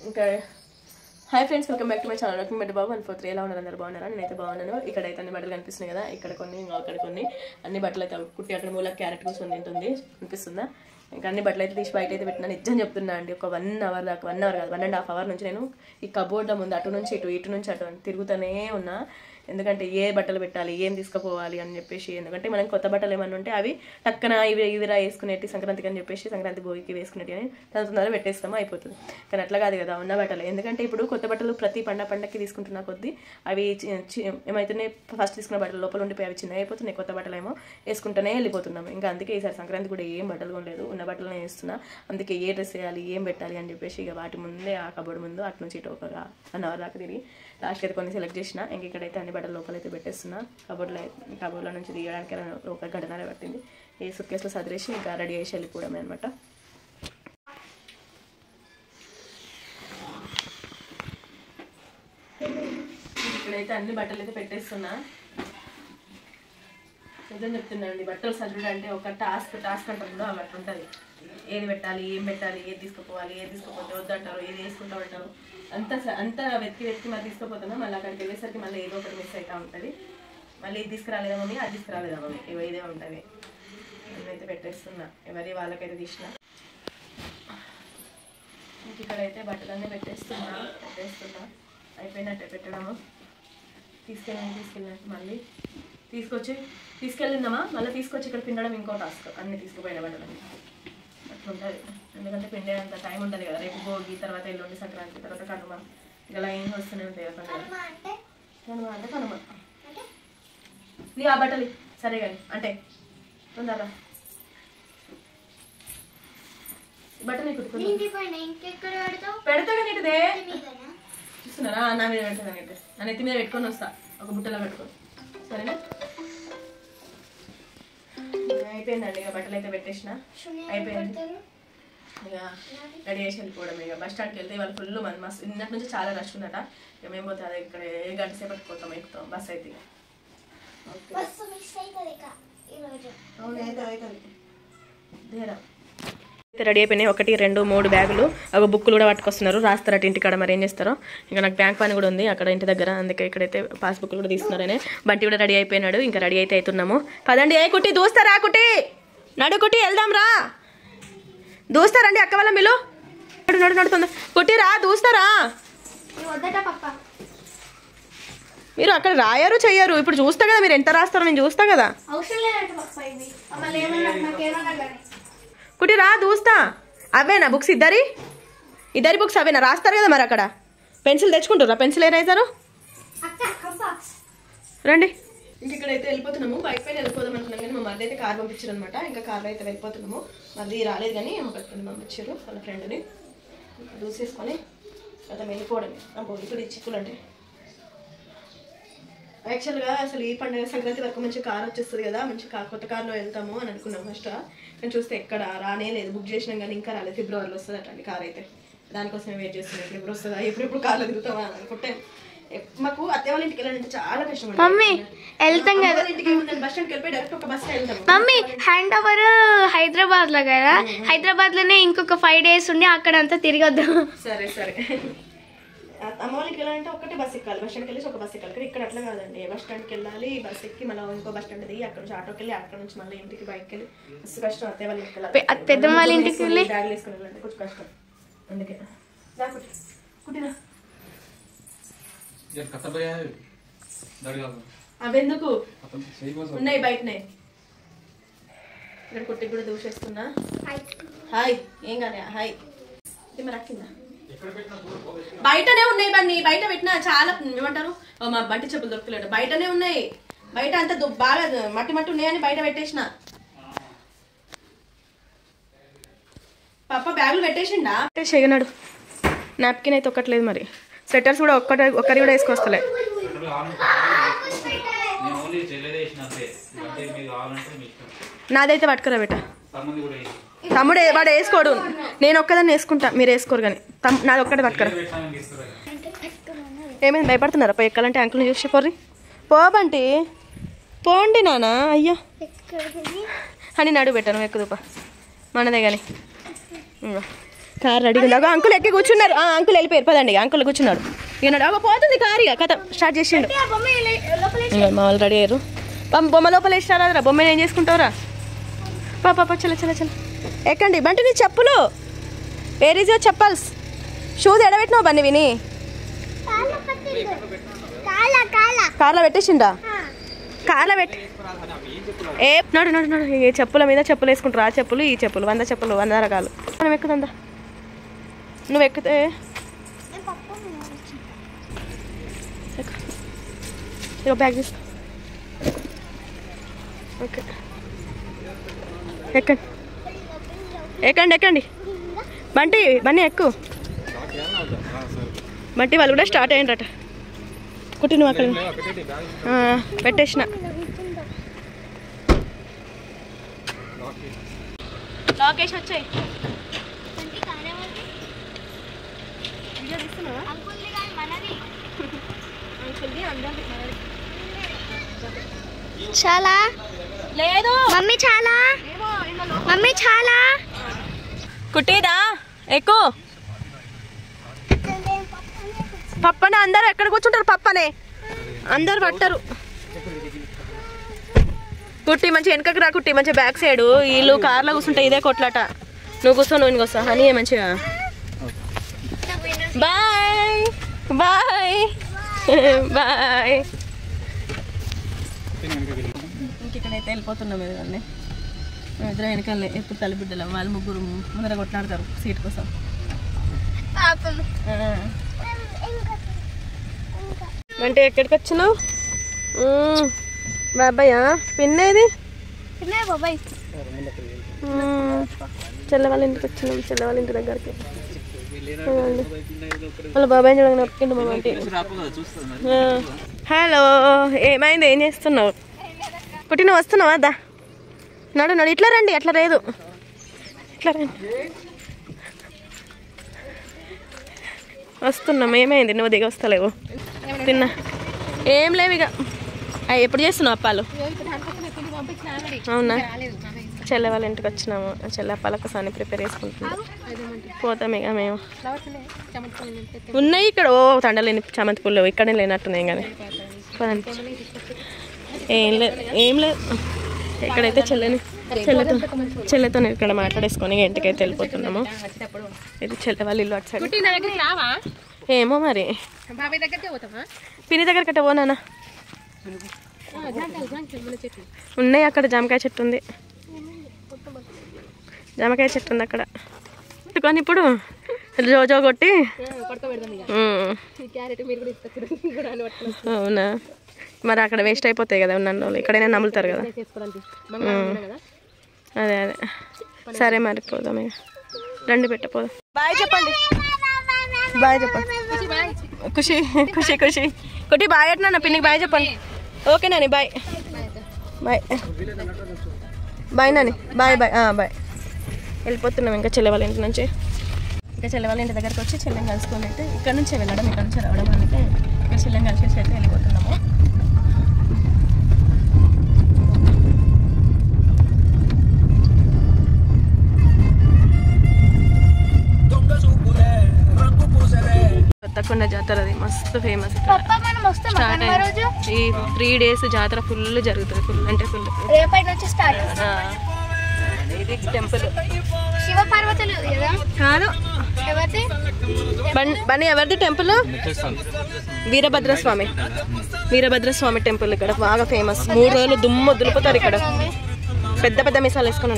ఇంకా hi friends, welcome back to my channel. Welcome back Babu 143. ఎలా ఉన్నారు అందరు? బాగున్నారా? నేనైతే బాగున్నాను. ఇక్కడైతే అన్ని బట్టలు కనిపిస్తున్నాయి కదా, ఇక్కడ కొన్ని అక్కడ కొన్ని అన్ని బట్టలు అయితే కుట్టి అక్కడ మూల క్యారెట్ కోసం తింటుంది కనిపిస్తుందా. ఇంకా అన్ని బట్టలు అయితే తీసి బయట అయితే పెట్టినా. నిజం చెప్తున్నా అండి, ఒక 1 అవర్ దాకా 1 అవర్ కాదు 1.5 అవర్ నుంచి నేను ఈ కబోర్డ్ల ముందు అటు నుంచి ఇటు నుంచి అటు తిరుగుతూనే ఉన్నా. ఎందుకంటే ఏ బట్టలు పెట్టాలి, ఏం తీసుకుపోవాలి అని చెప్పేసి. ఎందుకంటే మనం కొత్త బట్టలు ఏమన్నా ఉంటే అవి టక్కన ఇవిరా వేసుకునేటి సంక్రాంతికి అని చెప్పేసి సంక్రాంతి భోగికి వేసుకునేటి అని తొందరగా పెట్టేస్తామో అయిపోతుంది. కానీ అట్లా కాదు కదా ఉన్న బట్టలు. ఎందుకంటే ఇప్పుడు కొత్త బట్టలు ప్రతి పండగకి తీసుకుంటున్న కొద్దీ అవి ఏమైతున్నాయి, ఫస్ట్ తీసుకున్న బట్టలు లోపల ఉండిపోయి అవి చిన్నగా అయిపోతున్నాయి. కొత్త బట్టలు ఏమో వేసుకుంటూనే వెళ్ళిపోతున్నాము. ఇంకా అందుకే ఈసారి సంక్రాంతి కూడా ఏం బట్టలు కొనలేదు, ఉన్న బట్టలనే వేస్తున్నా. అందుకే ఏ డ్రెస్ వేయాలి, ఏం పెట్టాలి అని చెప్పేసి ఇక వాటి ముందే ఆ కబోర్డ్ ముందు అటు నుంచి ఇటు ఒక 1 అవర్ దాకా తిరిగి లాస్ట్ అయితే కొన్ని సెలెక్ట్ చేసిన. ఇంక ఇక్కడైతే అన్ని బట్టలు లోపలైతే పెట్టేస్తున్నా. కబోర్డ్లో నుంచి తీయడానికి ఒక గంటన్నర పట్టింది. ఈ సూట్ కేసులో సదిరేసి ఇంకా రెడీ చేసి వెళ్ళిపోవడమే అనమాట. ఇక్కడైతే అన్ని బట్టలు అయితే పెట్టేస్తున్నా. నిజం చెప్తున్నానండి, బట్టలు సర్దుడు అంటే ఒక టాస్క్ అంటారు కూడా అవి అట్లా ఉంటుంది. ఏది పెట్టాలి, ఏం పెట్టాలి, ఏది తీసుకుపోవాలి, ఏది తీసుకుపోతే వద్దంటారు, ఏది వేసుకుంటూ ఉంటారు. అంతా వెతికి మరి తీసుకుపోతున్నా. మళ్ళీ అక్కడికి వెళ్ళేసరికి మళ్ళీ ఏదో ఒకటి మిస్ అవుతూ ఉంటుంది. మళ్ళీ ఇది తీసుకురాలేదా మమ్మీ, అది తీసుకురాలేదా మమ్మీ, ఇదే ఉంటుంది. నేనైతే పెట్టేస్తున్నా, ఎవరి వాళ్ళకైతే తీసిన. ఇంక ఇక్కడైతే బట్టలన్నీ పెట్టేస్తున్నా. అయిపోయినట్టే పెట్టడము. తీసుకెళ్ళినట్టు మళ్ళీ తీసుకెళ్ళిందామా మళ్ళీ తీసుకొచ్చి ఇక్కడ పిండడం ఇంకో టాస్క్. అన్ని తీసుకుపోయిన బట్టలన్నీ అట్లా ఉంటుంది. ఎందుకంటే పిండేంత టైం ఉంటుంది కదా. రేపు భోగి, తర్వాత ఎల్లుండి సంక్రాంతి, తర్వాత కనుమ, ఇంకా లైన్ వస్తూనే ఉంటాయి కదా. కనుమ అంటే కనుమ నీ ఆ బట్టలు సరే కానీ అంటే తొందరగా బట్టలు పెడతా కానీ ఇటుదే చూస్తున్నారా. నా మీద పెడతా కానీ నా నెత్తి మీద పెట్టుకొని వస్తా, ఒక బుట్టలో పెట్టుకొని. సరేనా, అయిపోయిందండి. ఇక బట్టలు అయితే పెట్టేసిన, అయిపోయింది. ఇక రెడీ చేసి వెళ్ళిపోవడం. ఇక బస్ స్టాండ్కి వెళ్తే ఇవాళ ఫుల్ మంది మస్తు నిన్నటి నుంచి చాలా రష్ ఉందట. ఇక మేము పోతే అదే ఇక్కడ ఏ గంట సేపటి పోతాం, ఎక్కుతాం బస్ అయితే. రెడీ అయిపోయినాయి. 1, 2, 3 బ్యాగులు. ఒక బుక్కులు కూడా పట్టుకొస్తున్నారు, రాస్తారట ఇంటికాడ. మరి ఏం చేస్తారో. ఇంకా నాకు బ్యాంక్ పని కూడా ఉంది అక్కడ ఇంటి దగ్గర, అందుకే ఇక్కడైతే పాస్బుక్లు కూడా తీస్తున్నారనే. బంటి కూడా రెడీ అయిపోయినాడు. ఇంకా రెడీ అయితే అవుతున్నాము. పదండి. ఏ కుట్టి దూస్తారా, కుట్టి నడు, కుట్టి వెళ్దాం రా. దూస్తారండి అక్క వాళ్ళ మీరు. నడుతుంది కుట్టిరా, దూస్తారా. మీరు అక్కడ రాయరు చెయ్యరు. ఇప్పుడు చూస్తా కదా మీరు ఎంత రాస్తారో, నేను చూస్తా కదా. కుట్టిరా, దూస్తా. అవేనా బుక్స్? ఇద్దరి బుక్స్ అవేనా? రాస్తారు కదా మరి అక్కడ. పెన్సిల్ తెచ్చుకుంటారా? పెన్సిల్ ఏరైతారు రండి. ఇంక ఇక్కడైతే వెళ్ళిపోతున్నాము. బైక్ పైన వెళ్ళిపోదాం అనుకున్నాం కానీ మా మధ్య అయితే కార్ పంపించారు అనమాట. ఇంకా కార్లో అయితే వెళ్ళిపోతున్నాము. మళ్ళీ రాలేదు కానీ ఒక ఫ్రెండ్ పంపించారు, వాళ్ళ ఫ్రెండ్ని. దూసేసుకొని అలా వెళ్ళిపోవడమే. ఇప్పుడు ఈ చిక్కులు అంటే యాక్చువల్గా అసలు ఈ పండుగ సంక్రాంతి వరకు మంచి కార్ వచ్చేస్తుంది కదా, మంచి కొత్త కార్లో వెళ్తాము అని అనుకున్నాం ఫస్ట్. కానీ చూస్తే ఎక్కడ రానే లేదు. బుక్ చేసినాం కానీ ఇంకా రాలేదు. ఫిబ్రవరిలో వస్తుంది అటండి కార్ అయితే. దానికోసమే వెయిట్ చేస్తున్నాం. ఎప్పుడు వస్తుందా, ఎప్పుడు కార్లో తిరుగుతామా అని అనుకుంటే. మాకు అత్తయ్య వాళ్ళ ఇంటికి వెళ్ళాలంటే చాలా కష్టం. మమ్మీ వెళ్తాం కదా, ఇంటికి బస్ స్టాండ్కి వెళ్ళిపోయి డైరెక్ట్ ఒక బస్ వెళ్తాం. మమ్మీ హ్యాండ్ ఓవర్ హైదరాబాద్ లో కదా, హైదరాబాద్ లోనే ఇంకొక 5 days ఉండి అక్కడ అంతా తిరగద్దాం. సరే అమ్మ వాళ్ళకి వెళ్ళాలంటే ఒకటే బస్ ఎక్కాలి. బస్ స్టాండ్కి వెళ్ళేసి ఒక బస్ ఎక్కాలి. ఇక్కడ అట్లా కాదండి. బస్ స్టాండ్కి వెళ్ళాలి, బస్ ఎక్కి మళ్ళీ ఇంకో బస్ స్టాండ్ దిగి అక్కడ నుంచి ఆటోకి వెళ్ళి అక్కడ నుంచి మళ్ళీ ఇంటికి బైక్కి వెళ్ళి మస్తు కష్టం. అత్తయ్య వాళ్ళ ఇంటికి వెళ్ళాలి, పెద్దమ్మ వాళ్ళ ఇంటికి వెళ్ళి బ్యాగులు వేసుకుని వెళ్ళాలంటే కొంచెం కష్టం. అందుకే కుట్టినా అవెందుకు ఉన్నాయి బయటనే. ఇక్కడ కుట్టి కూడా దూసేస్తున్నా. హాయ్ ఏం కానీ హాయ్ మరి అక్కిందా బయటనే ఉన్నాయి. బండి బయట పెట్టినా చాలా ఏమంటారు, మా బంటి చెప్పులు దొరకలేడు. బయటనే ఉన్నాయి. బయట అంతా బాగా మట్టి ఉన్నాయని బయట పెట్టేసిన. పాప బ్యాగులు పెట్టేసిండా చేయనాడు. నాప్కిన్ అయితే ఒక్కట్లేదు. మరి స్వెటర్స్ కూడా ఒక్కరి కూడా వేసుకొస్తలే. నాదైతే పట్టుకురా బేట. తమ్ముడు వాడు వేసుకోడు, నేను ఒక్కదాన్ని వేసుకుంటా, మీరు వేసుకోరు కానీ. నాది ఒక్కటే పట్టుకురా. ఏమైంది, భయపడుతున్నారా? పోయి ఎక్కాలంటే అంకుల్ని చూసి పోర్రి. పోబంటి పోండి నానా. అయ్యా అని నడు పెట్టాను ఎక్కుదుపా మనదే కానీ. కార్ రెడీగా ఉంది. అగో అంకుల్ ఎక్కి కూర్చున్నారు. అంకుల్ వెళ్ళిపోయారు పదండి. అంకుల్ కూర్చున్నాడు. ఈనాడు అగో పోతుంది కార్. ఇక కథ స్టార్ట్ చేసిండు. మా వాళ్ళు రెడీ అయ్యారు. బొమ్మ లోపల వేసినారా? బొమ్మని ఏం చేసుకుంటావురా? పాప చల్ల చల్ల చల్ల ఎక్కండి. బంటి నీ చెప్పులు where is your chappals? Shoes ఎడబెట్టినావు బన్ని విని? కార్లో పెట్టేసిండా? కార్లో పెట్టి నడు నడు నడు. ఈ చెప్పుల మీద చెప్పులు వేసుకుంటారు. ఆ చెప్పులు ఈ చెప్పులు 100 చెప్పులు 100 రకాలు. మనం ఎక్కుతుందా? నువ్వు ఎక్కితే ఇక బ్యాగ్ తీసుకో. ఓకే ఎక్కండి ఎక్కండి ఎక్కండి. బండి ఎక్కు. బంటి వాళ్ళు కూడా స్టార్ట్ అయ్యిండ్రట. కుట్టి నువ్వు అక్కడ పెట్టేసిన. లోకేష్ వచ్చాయి. చాలా లేదు మమ్మీ, చాలా మమ్మీ, చాలా కుట్టిదా ఎక్కువ. పప్పనే అందరు ఎక్కడ కూర్చుంటారు? పప్పనే అందరు పట్టరు. కుట్టి మంచి వెనకకి రా. కుట్టి మంచి బ్యాక్ సైడ్. వీళ్ళు కార్లో కూర్చుంటే ఇదే కొట్లాట. నువ్వు కూర్చో నువ్వు వస్తా అని మంచిగా. Bye bye bye. ఇంకెక్కడైతే వెళ్ళిపోతున్నాం ఎదుగుండి. ఇద్దరు వెనకాలే ఎప్పుడు తల్లిబిడ్డలు. వాళ్ళు ముగ్గురు ముందర కొట్లాడతారు సీట్ కోసం. అంటే ఎక్కడికి వచ్చినావు బాబాయ్యా? పిన్నేది? బాబాయ్ చెల్ల వాళ్ళ ఇంటికి వచ్చినాం. చెల్ల వాళ్ళ ఇంటి దగ్గరికి. వాళ్ళ బాబాయ్ చూడండి నొక్కిండు మా ఇంటి. హలో ఏమైంది? ఏం చేస్తున్నావు? కుట్టి నువ్వు వస్తున్నావా? అద్దా నడు నడు. ఇట్లా రండి. అట్లా లేదు ఇట్లా రండి. వస్తున్నాం. ఏమైంది? నువ్వు దిగి వస్తలేవు. తిన్నా ఏం లేవు ఇక. ఎప్పుడు చేస్తున్నావు అప్పాలు? అవునా? చెల్లె వాళ్ళ ఇంటికి వచ్చినాము. చెల్లె అప్పాల కోసం ప్రిపేర్ చేసుకుంటున్నాం. పోతాం ఇక మేము. ఉన్నాయి ఇక్కడ. ఓ తండలేని చామంతి పూలు ఇక్కడే లేనట్టున్నాయి కానీ. ఏం లేదు ఏం లేదు. ఎక్కడైతే చెల్లెతో ఇక్కడ మాట్లాడేసుకొని ఇంటికైతే వెళ్ళిపోతున్నాము. ఇది చెల్లె వాళ్ళ ఇల్లు అటు సైడ్. ఏమో మరి పిన్ని దగ్గరికి అట్ట పోనా? ఉన్నాయి అక్కడ. జామకాయ చెట్టు ఉంది. జామకాయ చెట్టు ఉంది అక్కడ. కానీ ఇప్పుడు జోజో కొట్టి. అవునా? మరి అక్కడ వేస్ట్ అయిపోతాయి కదా ఉన్న వాళ్ళు. ఇక్కడైనా నమ్ములుతారు కదా. అదే అదే. సరే మరి పోదాం ఇక. రండి పెట్టపోదాం. బాయ్ చెప్పండి. బాయ్ చెప్పండి. ఖుషి ఖుషి ఖుషి కొట్టి బాయ్ అంటున్నా. పిన్నికి బాయ్ చెప్పండి. Okay Nani bye bye bye Nani bye bye bye. వెళ్ళిపోతున్నాం ఇంకా చెల్లె వాళ్ళ ఇంటి నుంచి. ఇంకా చెల్లె వాళ్ళ ఇంటి దగ్గరకు వచ్చి చెల్లెని కలుసుకొని అయితే ఇక్కడ నుంచే వెళ్ళడం, ఇక్కడ నుంచి రావడం. అంటే ఇక్కడ చెల్లెని కలిసేసి అయితే వెళ్ళిపోతున్నాము. కొత్తకొండ జాతర అది మస్తు ఫేమస్. స్టార్ట్ అయింది. ఈ 3 days జాతర ఫుల్ జరుగుతుంది. ఫుల్ అంటే ఫుల్. ఇది టెంపుల్ కాదు. బన్నీ ఎవరిది టెంపుల్? వీరభద్రస్వామి టెంపుల్ ఇక్కడ బాగా ఫేమస్. 3 రోజులు దుమ్ము దులుపుతారు ఇక్కడ. పెద్ద పెద్ద మిసాలు వేసుకుని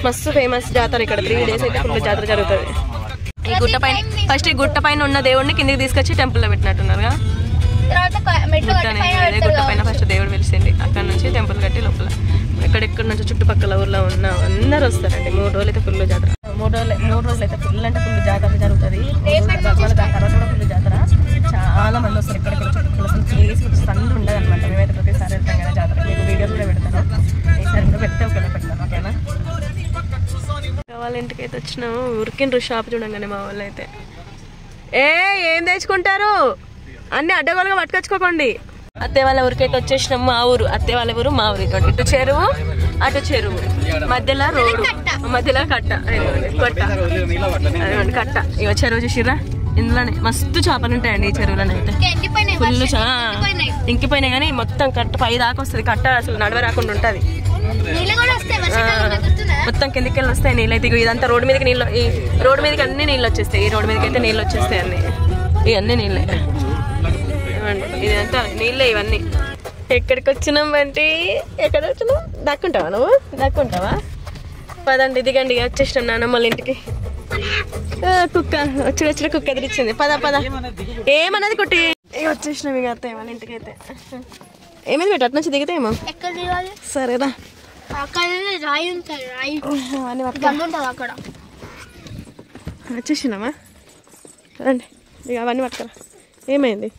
మస్తు ఫేమస్ జాతర ఇక్కడ. 3 days అయితే ఫుల్ జాతర జరుగుతుంది. ఈ గుట్ట పైన ఫస్ట్ ఈ గుట్ట పైన ఉన్న దేవుడిని కిందికి తీసుకొచ్చి టెంపుల్లో పెట్టినట్టున్నారుగా. గుట్ట పైన ఫస్ట్ దేవుడు వెలిసింది. అక్కడ నుంచి టెంపుల్ కట్టి లోపల ఎక్కడెక్కడ నుంచి చుట్టుపక్కల ఊర్లో ఉన్న అందరు వస్తారండి. 3 రోజులు అయితే ఫుల్ జాతర. 3 రోజులు అయితే ఫుల్ అంటే ఫుల్ జాతర జరుగుతుంది. దాని తర్వాత కూడా ఫుల్ జాతర. చాలా మంది వస్తారు. ఎక్కడెక్కడ చుట్టుపక్కల ప్లేస్ సందు ఉండదు అనమాట. మేమైతే ప్రతిసారి వెళ్తాం కదా జాతర. మీకు వీడియోస్ కూడా పెడతాను. ఈసారి కూడా పెడితే ఒకవేళ పెడతాను. ఓకేనా? వాళ్ళ ఇంటికి అయితే వచ్చినాము. ఉరికిండ్రు షాప్ చూడంగానే మా వాళ్ళు అయితే. ఏం తెచ్చుకుంటారు? అన్ని అడ్డగోలుగా పట్టుకొచ్చుకోకండి. అత్తే వాళ్ళ ఊరికైతే వచ్చేసినాము. మా ఊరు అత్తే వాళ్ళ ఊరు మా ఊరు. ఇటు చెరువు అటు చెరువు. మధ్యలో రోడ్డు, మధ్యలో కట్ట, కొట్ట, అదిగోండి కట్ట. ఇక చెరువు చూసిర్రా, ఇందులోనే మస్తు చేపలు ఉంటాయండి ఈ చెరువులోనే అయితే. ఫుల్ ఇంకిపోయినాయి కానీ మొత్తం కట్ట పై దాకా వస్తుంది. కట్ట అసలు నడవ రాకుండా ఉంటుంది. మొత్తం కిందికి వెళ్ళి వస్తాయి నీళ్ళు అయితే. ఇదంతా రోడ్డు మీదకి నీళ్ళు, ఈ రోడ్డు మీదకి అన్ని నీళ్ళు వచ్చేస్తాయి. ఈ రోడ్డు మీదకి అయితే నీళ్ళు వచ్చేస్తాయి అన్ని. ఇవన్నీ నీళ్ళే, ఇదంతా నీళ్ళే ఇవన్నీ. ఎక్కడికి వచ్చినాం అంటే ఎక్కడ వచ్చినాం? దక్కుంటావా నువ్వు? దక్కుంటావా? పదండి దిగండి, వచ్చేసినాం నాన్నమ్మల ఇంటికి. కుక్క వచ్చిన కుక్క ఎదిరిచ్చింది. పద పద. ఏమన్నది కుట్టి? ఇక వచ్చేసినాం ఇక అత్త వాళ్ళ ఇంటికి అయితే. ఏమైంది పెట్ట అటు నుంచి దిగితే ఏమో. సరేరా వచ్చేసినామా? రండి ఇక అవన్నీ పట్టుకురా. ఏమైంది?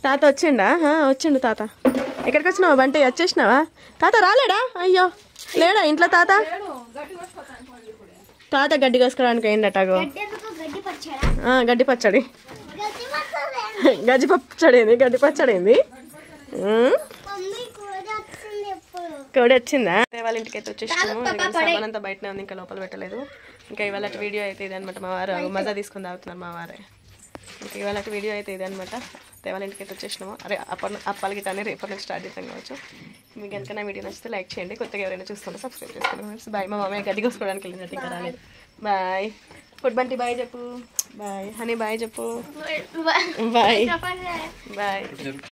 తాత వచ్చిండా? వచ్చిండు తాత. ఎక్కడికి వచ్చినావా? బంటి వచ్చేసినావా? తాత రాలేడా? అయ్యో లేడా ఇంట్లో తాత? తాత గడ్డి కోసుకోవడానికి అయిందటగో. గడ్డి పచ్చడి, గడ్డి పచ్చడి ఏంది? గడ్డి పచ్చడి ఏంది? కోడి వచ్చిందా? వాళ్ళ ఇంటికి అయితే వచ్చేసినాము. సామాన్ అంతా బయటనే ఉంది, ఇంకా లోపల పెట్టలేదు. ఇంకా ఇవాళ వీడియో అయితే ఇది అనమాట. మా వారు మజా తీసుకుని తాగుతున్నారు మా వారే. ఇంకా ఇవాళ వీడియో అయితే ఇది అనమాట. వాళ్ళ ఇంటికి అయితే వచ్చేసినాము. అరే అప్పాలకి గిట్ట రేపటి నుంచి స్టార్ట్ చేస్తాం కావచ్చు. మీకు కనుక నా వీడియో నచ్చితే లైక్ చేయండి. కొత్తగా ఎవరైనా చూస్తుంటే సబ్స్క్రైబ్ చేసుకోండి. బాయ్. మా మమ్మీ గడ్డి కోసుకోవడానికి వెళ్ళినట్టు ఇంకా రాలేదు. బాయ్. ఫుడ్ బంటి బాయ్ చెప్పు. బాయ్ హనీ బాయ్ చెప్పు. Bye bye.